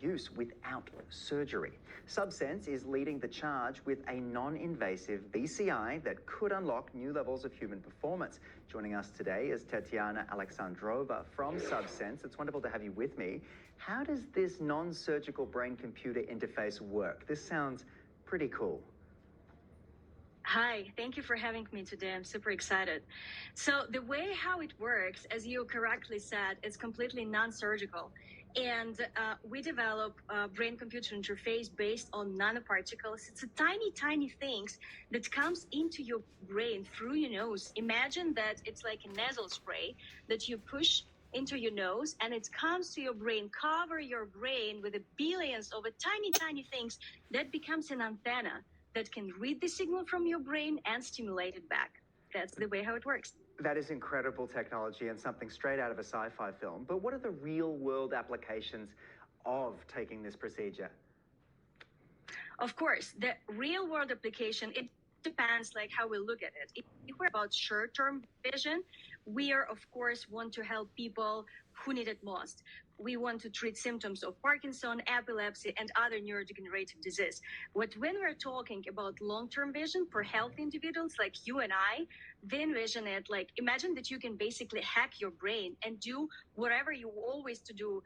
use without surgery. Subsense is leading the charge with a non-invasive BCI that could unlock new levels of human performance. Joining us today is Tetiana Aleksandrova from Subsense. It's wonderful to have you with me. How does this non-surgical brain-computer interface work? This sounds pretty cool. Hi, thank you for having me today. I'm super excited. So the way how it works, as you correctly said, is completely non-surgical. And we develop a brain-computer interface based on nanoparticles. It's a tiny, tiny things that comes into your brain through your nose. Imagine that it's like a nasal spray that you push into your nose and it comes to your brain, cover your brain with billions of tiny, tiny things that becomes an antenna that can read the signal from your brain and stimulate it back. That's the way how it works. That is incredible technology and something straight out of a sci-fi film. But what are the real-world applications of taking this procedure? Of course, the real-world application, it depends like how we look at it. If we're about short-term vision, we are, of course, want to help people who need it most. We want to treat symptoms of Parkinson, epilepsy, and other neurodegenerative disease. But when we're talking about long-term vision for healthy individuals like you and I, they envision it like, imagine that you can basically hack your brain and do whatever you always to do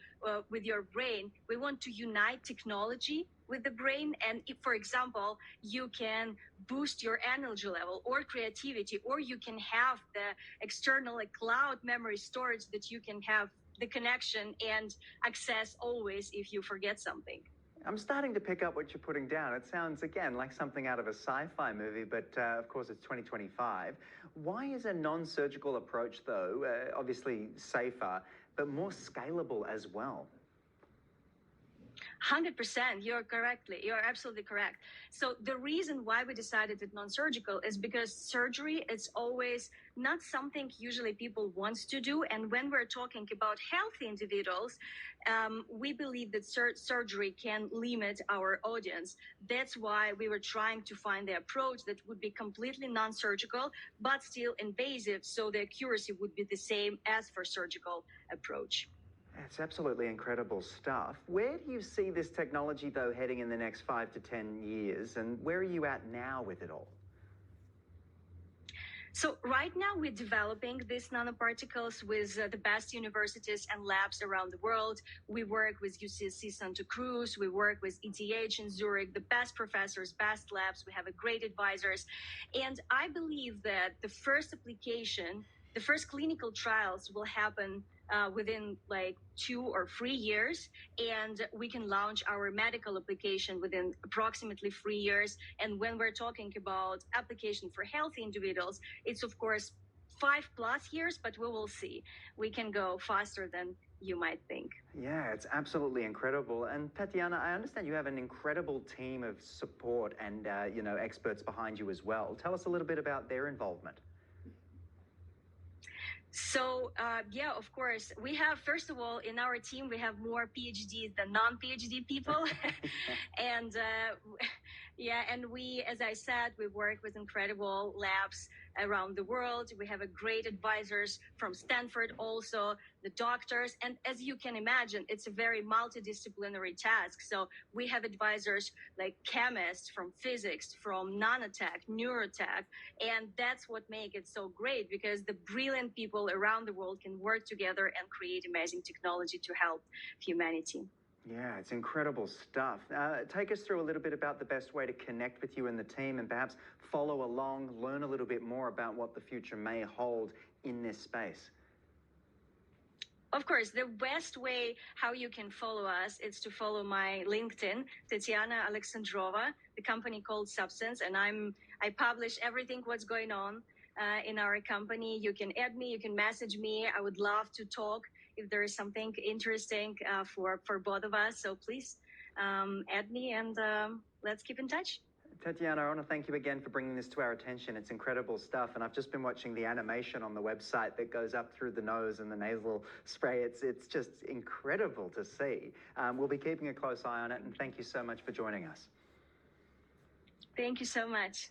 with your brain. We want to unite technology with the brain. And if, for example, you can boost your energy level or creativity, or you can have the external like cloud memory storage that you can have the connection and access always if you forget something. I'm starting to pick up what you're putting down. It sounds, again, like something out of a sci-fi movie, but of course it's 2025. Why is a non-surgical approach, though, obviously safer, but more scalable as well? 100%, you're absolutely correct. So the reason why we decided that non-surgical is because surgery is always not something usually people want to do. And when we're talking about healthy individuals, we believe that surgery can limit our audience. That's why we were trying to find the approach that would be completely non-surgical, but still invasive, so the accuracy would be the same as for surgical approach. It's absolutely incredible stuff. Where do you see this technology, though, heading in the next 5 to 10 years? And where are you at now with it all? So right now we're developing these nanoparticles with the best universities and labs around the world. We work with UCSC Santa Cruz. We work with ETH in Zurich, the best professors, best labs. We have a great advisors. And I believe that the first application, the first clinical trials will happen within like 2 or 3 years, and we can launch our medical application within approximately 3 years. And when we're talking about application for healthy individuals, it's of course 5+ years, but we will see. We can go faster than you might think. Yeah, it's absolutely incredible. And Tetiana, I understand you have an incredible team of support and experts behind you as well. Tell us a little bit about their involvement. So, yeah, of course, we have, first of all, in our team, we have more PhDs than non-PhD people. And and we, as I said, we work with incredible labs around the world. We have a great advisors from Stanford, also the doctors. And as you can imagine, it's a very multidisciplinary task. So we have advisors like chemists, from physics, from nanotech, neurotech. And that's what makes it so great, because the brilliant people around the world can work together and create amazing technology to help humanity. Yeah, it's incredible stuff. Take us through a little bit about the best way to connect with you and the team, and perhaps follow along, learn a little bit more about what the future may hold in this space. Of course, the best way how you can follow us is to follow my LinkedIn, Tetiana Aleksandrova, the company called Subsense, and I publish everything what's going on in our company. You can add me, you can message me. I would love to talk if there is something interesting for both of us. So please add me, and let's keep in touch. Tetiana, I want to thank you again for bringing this to our attention. It's incredible stuff, and I've just been watching the animation on the website that goes up through the nose and the nasal spray. It's just incredible to see. We'll be keeping a close eye on it, and thank you so much for joining us. Thank you so much.